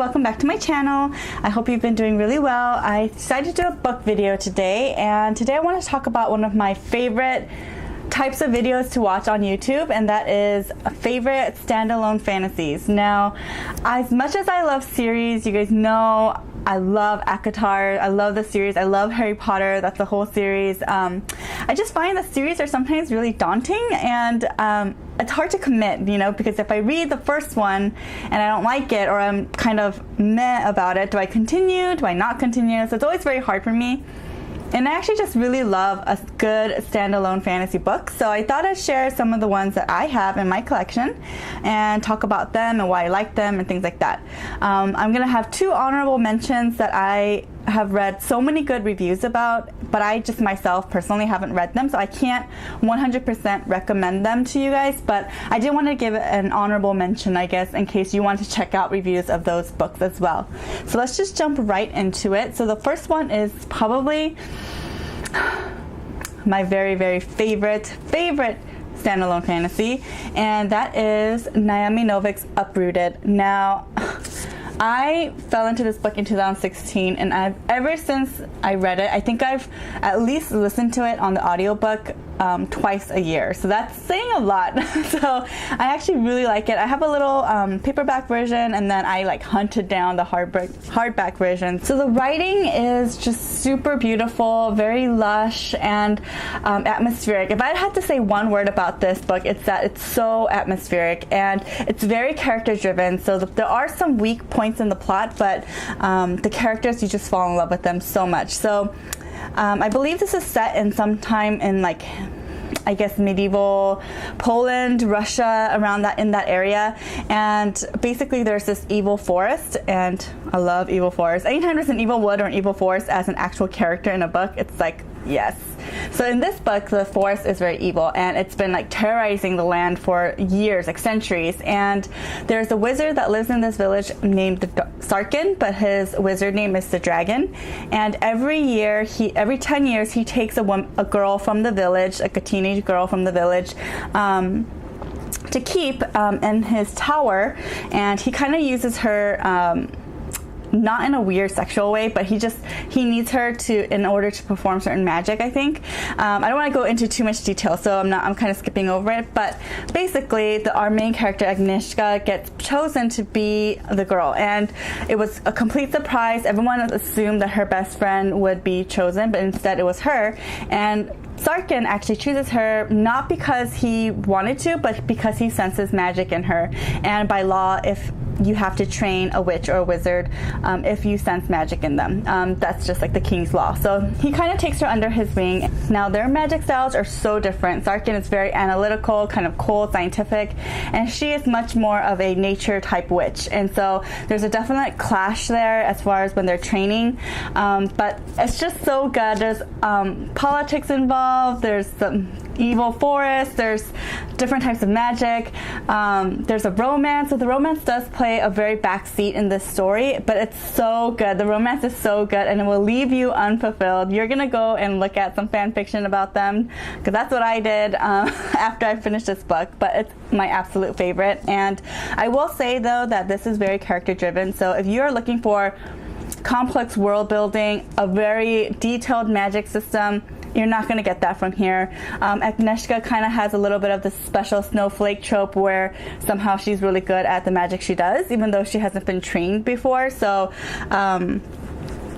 welcome back to my channel. I hope you've been doing really well. I decided to do a book video today, and today I want to talk about one of my favorite types of videos to watch on YouTube, and that is favorite standalone fantasies. Now, as much as I love series, you guys know I love ACOTAR, I love the series, I love Harry Potter, that's the whole series. I just find the series are sometimes really daunting, and it's hard to commit, you know, because if I read the first one and I don't like it, or I'm kind of meh about it, do I continue, do I not continue? So it's always very hard for me. And I actually just really love a good standalone fantasy book. So I thought I'd share some of the ones that I have in my collection and talk about them and why I like them and things like that. I'm going to have two honorable mentions that I have read so many good reviews about, but I just myself personally haven't read them, so I can't 100% recommend them to you guys, but I did want to give it an honorable mention, I guess, in case you want to check out reviews of those books as well. So let's just jump right into it. So the first one is probably my very favorite standalone fantasy, and that is Naomi Novik's Uprooted. Now, I fell into this book in 2016, and ever since I read it, I think I've at least listened to it on the audiobook twice a year. So that's saying a lot. So I actually really like it. I have a little paperback version, and then I like hunted down the hardback version. So the writing is just super beautiful, very lush, and atmospheric. If I had to say one word about this book, it's that it's so atmospheric, and it's very character driven. So there are some weak points in the plot, but the characters, you just fall in love with them so much. So I believe this is set in sometime in, like, I guess medieval Poland, Russia, around that, in that area. And basically there's this evil forest, and I love evil forests. Anytime there's an evil wood or an evil forest as an actual character in a book, it's like, yes. So in this book, the forest is very evil, and it's been like terrorizing the land for years, like centuries. And there's a wizard that lives in this village named Sarkin, but his wizard name is the dragon. And every 10 years, he takes a girl from the village, like a teenage girl from the village, to keep in his tower, and he kind of uses her not in a weird sexual way, but he needs her in order to perform certain magic, I think. I don't want to go into too much detail, so I'm kind of skipping over it, but basically our main character, Agnieszka, gets chosen to be the girl, and it was a complete surprise. Everyone assumed that her best friend would be chosen, but instead it was her, and Sarkin actually chooses her not because he wanted to, but because he senses magic in her. And by law, if you have to train a witch or a wizard if you sense magic in them. That's just like the king's law. So he kind of takes her under his wing. Now, their magic styles are so different. Sarkin is very analytical, kind of cold, scientific, and she is much more of a nature type witch. And so there's a definite clash there as far as when they're training. But it's just so good. There's politics involved. There's the evil forest. There's different types of magic. There's a romance. So the romance does play a very backseat in this story, but it's so good. The romance is so good, and it will leave you unfulfilled. You're gonna go and look at some fan fiction about them, because that's what I did after I finished this book, but it's my absolute favorite. And I will say, though, that this is very character driven. So if you're looking for complex world building, a very detailed magic system, you're not going to get that from here. Agnieszka kind of has a little bit of this special snowflake trope where somehow she's really good at the magic she does, even though she hasn't been trained before. So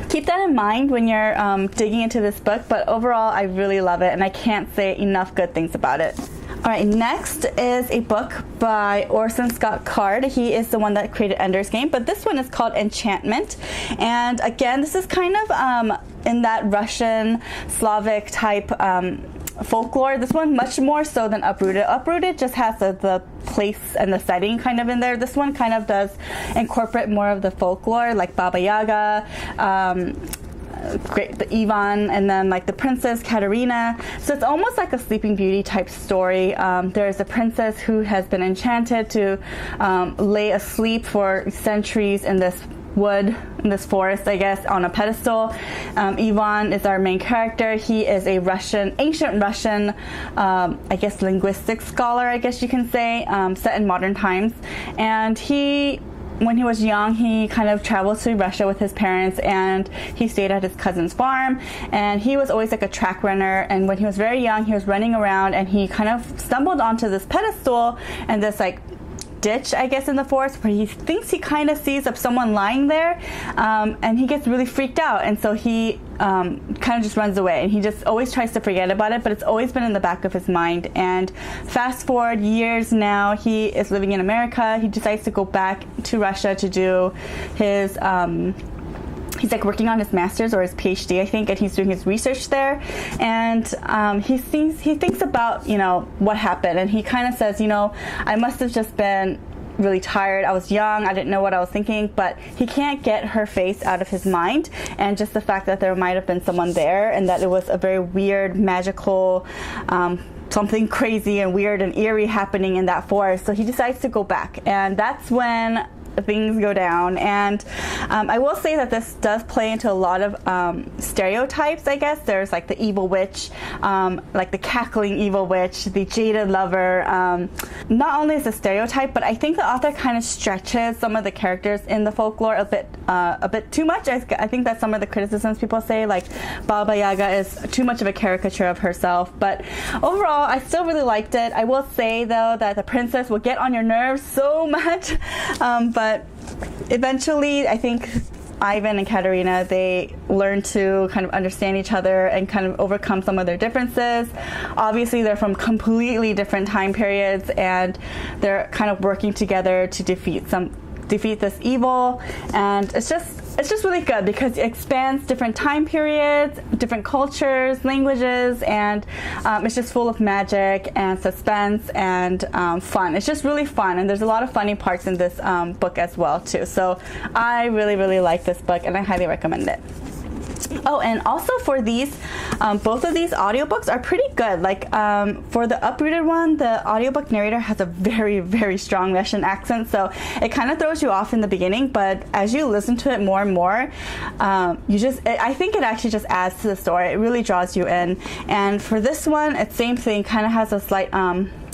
keep that in mind when you're digging into this book. But overall, I really love it, and I can't say enough good things about it. All right, next is a book by Orsen Scott Card. He is the one that created Ender's Game, but this one is called Enchantment. And again, this is kind of in that Russian, Slavic type folklore. This one much more so than Uprooted. Uprooted just has the place and the setting kind of in there. This one kind of does incorporate more of the folklore, like Baba Yaga, the Ivan, and then like the princess Katerina. So it's almost like a Sleeping Beauty type story. There's a princess who has been enchanted to lay asleep for centuries in this wood, in this forest, I guess, on a pedestal. Ivan is our main character. He is a ancient Russian, I guess, linguistic scholar, I guess you can say, set in modern times. And he when he was young, he kind of traveled to Russia with his parents, and he stayed at his cousin's farm, and he was always like a track runner. And when he was very young, he was running around, and he kind of stumbled onto this pedestal and this like ditch, I guess, in the forest, where he thinks he kind of sees of someone lying there, and he gets really freaked out, and so he kind of just runs away, and he just always tries to forget about it, but it's always been in the back of his mind. And fast forward years now, he is living in America. He decides to go back to Russia to do his he's like working on his master's or his PhD, I think, and he's doing his research there. And he thinks about, you know, what happened, and he kind of says, you know, I must have just been really tired. I was young. I didn't know what I was thinking, but he can't get her face out of his mind, and just the fact that there might have been someone there, and that it was a very weird, magical, something crazy and weird and eerie happening in that forest. So he decides to go back, and that's when things go down. And I will say that this does play into a lot of stereotypes, I guess. There's like the evil witch, like the cackling evil witch, the jaded lover. Not only is a stereotype, but I think the author kind of stretches some of the characters in the folklore a bit too much. I think that's some of the criticisms people say, like Baba Yaga is too much of a caricature of herself. But overall, I still really liked it. I will say though that the princess will get on your nerves so much, but eventually I think Ivan and Katerina, they learn to kind of understand each other and kind of overcome some of their differences. Obviously, they're from completely different time periods, and they're kind of working together to defeat this evil. And it's just really good because it expands different time periods, different cultures, languages, and it's just full of magic and suspense and fun. It's just really fun, and there's a lot of funny parts in this book as well too. So I really, really like this book, and I highly recommend it. Oh, and also for these, both of these audiobooks are pretty good. Like for the Uprooted one, the audiobook narrator has a very, very strong Russian accent, so it kind of throws you off in the beginning, but as you listen to it more and more, I think it actually just adds to the story. It really draws you in. And for this one, it's same thing, kind of has a slight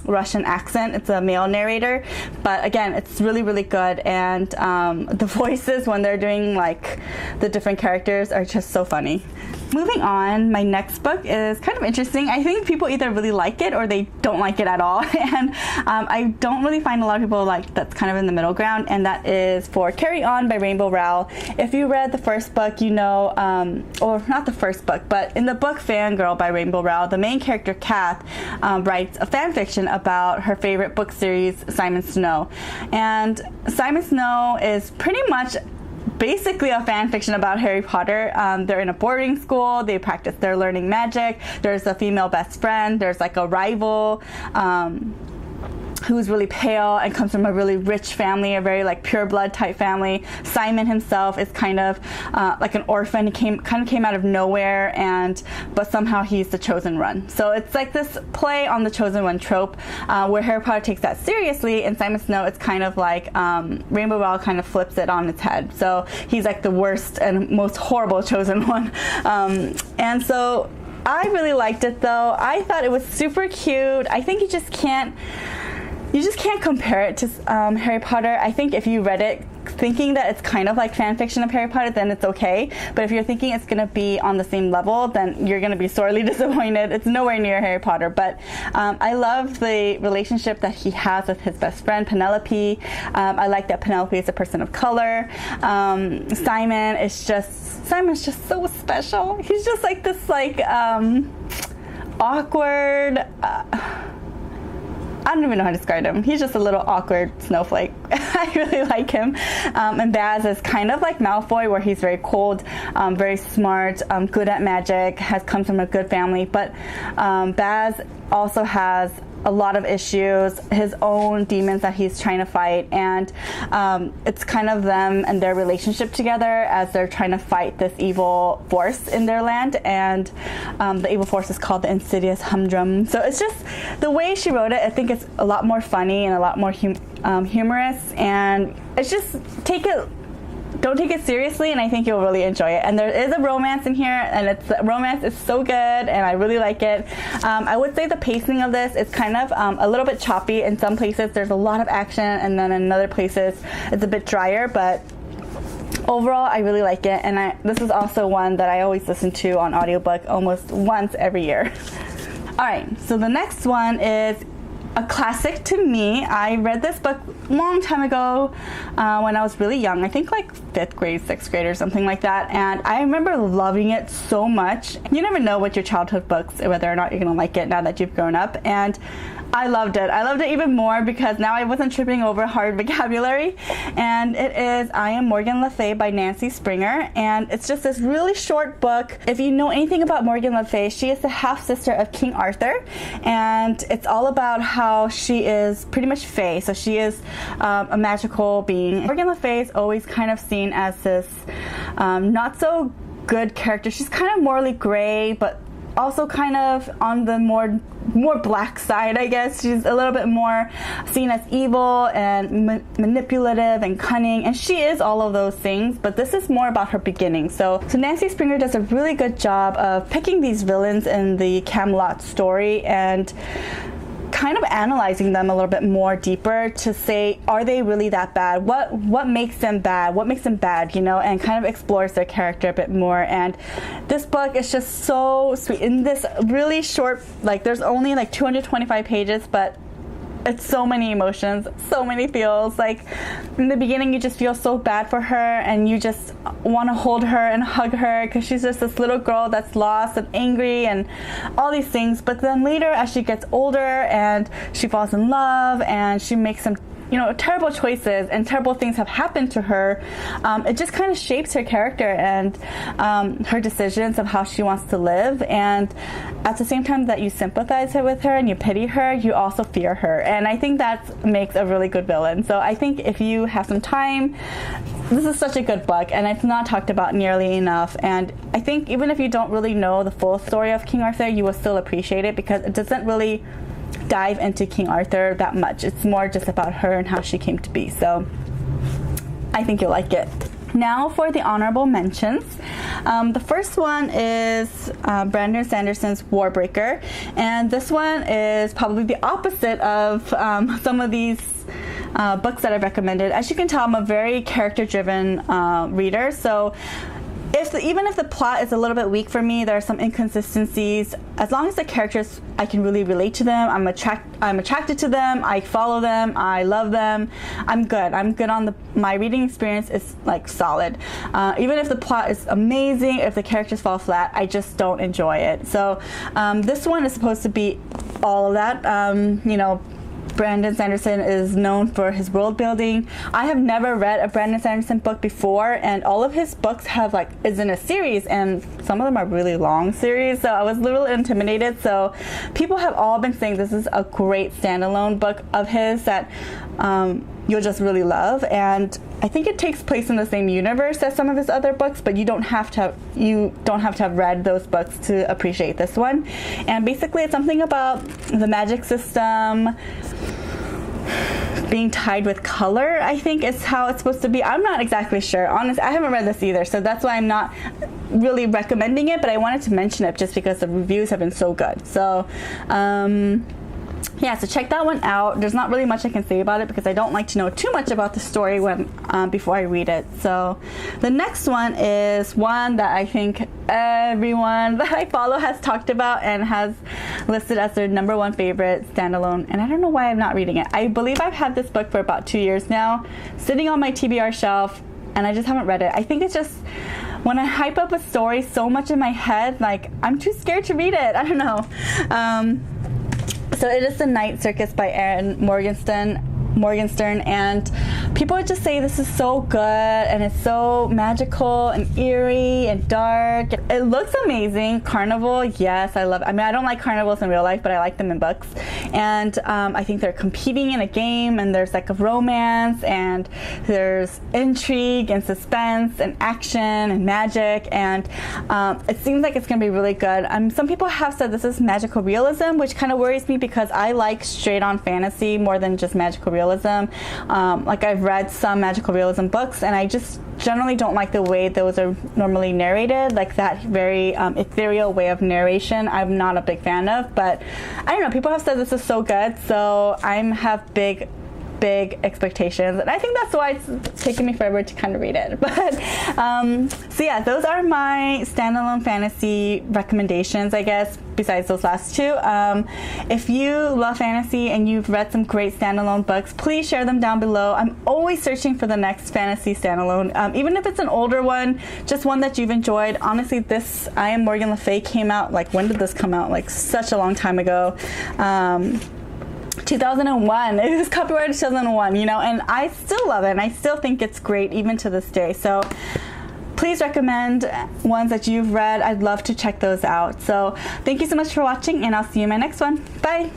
Russian accent. It's a male narrator, but again, it's really, really good. And the voices when they're doing like the different characters are just so funny. Moving on, my next book is kind of interesting. I think people either really like it or they don't like it at all. And I don't really find a lot of people like that's kind of in the middle ground, and that is for Carry On by Rainbow Rowell. If you read the first book, you know, or not the first book, but in the book Fangirl by Rainbow Rowell, the main character, Kath, writes a fan fiction about her favorite book series, Simon Snow. And Simon Snow is pretty much basically a fan fiction about Harry Potter. They're in a boarding school, they practice their learning magic, there's a female best friend, there's like a rival who's really pale and comes from a really rich family, a very like pure blood type family. Simon himself is kind of like an orphan. He came out of nowhere, but somehow he's the chosen one. So it's like this play on the chosen one trope, where Harry Potter takes that seriously, and Simon Snow, it's kind of like Rainbow Rowell kind of flips it on its head. So he's like the worst and most horrible chosen one. And so I really liked it though. I thought it was super cute. I think you just can't compare it to Harry Potter. I think if you read it thinking that it's kind of like fan fiction of Harry Potter, then it's okay. But if you're thinking it's going to be on the same level, then you're going to be sorely disappointed. It's nowhere near Harry Potter. But I love the relationship that he has with his best friend, Penelope. I like that Penelope is a person of color. Simon's just so special. He's just like this awkward... I don't even know how to describe him. He's just a little awkward snowflake. I really like him. And Baz is kind of like Malfoy, where he's very cold, very smart, good at magic, comes from a good family. But Baz also has a lot of issues, his own demons that he's trying to fight, and it's kind of them and their relationship together as they're trying to fight this evil force in their land. And the evil force is called the Insidious Humdrum. So it's just the way she wrote it, I think it's a lot more funny and a lot more humorous, and it's just take it don't take it seriously, and I think you'll really enjoy it. And there is a romance in here, and romance is so good, and I really like it. I would say the pacing of this is kind of a little bit choppy. In some places there's a lot of action, and then in other places it's a bit drier, but overall I really like it. And this is also one that I always listen to on audiobook almost once every year. Alright, so the next one is a classic to me. I read this book a long time ago when I was really young. I think like 5th grade, 6th grade or something like that. And I remember loving it so much. You never know with your childhood books whether or not you're going to like it now that you've grown up. And I loved it. I loved it even more because now I wasn't tripping over hard vocabulary. And it is I Am Morgan Le Fay by Nancy Springer. And it's just this really short book. If you know anything about Morgan Le Fay, she is the half-sister of King Arthur. And it's all about how she is pretty much Fay. So she is a magical being. Morgan Le Fay is always kind of seen as this not so good character. She's kind of morally gray, but also kind of on the more black side, I guess. She's a little bit more seen as evil and manipulative and cunning, and she is all of those things, but this is more about her beginning. So Nancy Springer does a really good job of picking these villains in the Camelot story and kind of analyzing them a little bit more deeper to say, are they really that bad? What makes them bad? What makes them bad, you know, and kind of explores their character a bit more. And this book is just so sweet. In this really short, like there's only like 225 pages, but it's so many emotions, so many feels. Like in the beginning you just feel so bad for her and you just want to hold her and hug her because she's just this little girl that's lost and angry and all these things. But then later as she gets older and she falls in love and she makes some, you know, terrible choices and terrible things have happened to her, it just kind of shapes her character and her decisions of how she wants to live. And at the same time that you sympathize with her and you pity her, you also fear her. And I think that makes a really good villain. So I think if you have some time, this is such a good book, and it's not talked about nearly enough. And I think even if you don't really know the full story of King Arthur, you will still appreciate it because it doesn't really dive into King Arthur that much. It's more just about her and how she came to be. So I think you'll like it. Now for the honorable mentions. The first one is Brandon Sanderson's Warbreaker, and this one is probably the opposite of some of these books that I've recommended. As you can tell, I'm a very character-driven reader, so even if the plot is a little bit weak for me, there are some inconsistencies. As long as the characters, I can really relate to them, I'm attracted to them, I follow them, I love them, I'm good on my reading experience is like solid. Even if the plot is amazing, if the characters fall flat, I just don't enjoy it. So this one is supposed to be all of that. You know, Brandon Sanderson is known for his world building. I have never read a Brandon Sanderson book before, and all of his books have is in a series, and some of them are really long series, so I was a little intimidated. So people have all been saying this is a great standalone book of his that you'll just really love. And I think it takes place in the same universe as some of his other books, but you don't have to have read those books to appreciate this one. And basically it's something about the magic system being tied with color, I think is how it's supposed to be. I'm not exactly sure. Honestly, I haven't read this either, so that's why I'm not really recommending it, but I wanted to mention it just because the reviews have been so good. So yeah, so check that one out. There's not really much I can say about it because I don't like to know too much about the story before I read it. So the next one is one that I think everyone that I follow has talked about and has listed as their #1 favorite, Standalone. And I don't know why I'm not reading it. I believe I've had this book for about 2 years now, sitting on my TBR shelf, and I just haven't read it. I think it's just when I hype up a story so much in my head, like I'm too scared to read it. I don't know. So it is The Night Circus by Erin Morgenstern, and people just say this is so good and it's so magical and eerie and dark. It looks amazing. Carnival, yes, I love it. I mean, I don't like carnivals in real life, but I like them in books. And I think they're competing in a game, and there's like a romance, and there's intrigue and suspense and action and magic, and it seems like it's gonna be really good. Some people have said this is magical realism, which kind of worries me because I like straight on fantasy more than just magical realism. realism. Like, I've read some magical realism books, and I just generally don't like the way those are normally narrated, like that very ethereal way of narration. I'm not a big fan of, but I don't know, people have said this is so good, so I have big expectations, and I think that's why it's taken me forever to kind of read it. But so yeah, those are my standalone fantasy recommendations, I guess, besides those last two. If you love fantasy and you've read some great standalone books, please share them down below. I'm always searching for the next fantasy standalone, even if it's an older one, just one that you've enjoyed. Honestly, this I Am Morgan Le Fay came out, like, when did this come out? Like, such a long time ago. 2001. It was copyrighted 2001, you know, and I still love it, and I still think it's great even to this day. So please recommend ones that you've read. I'd love to check those out. So thank you so much for watching, and I'll see you in my next one. Bye.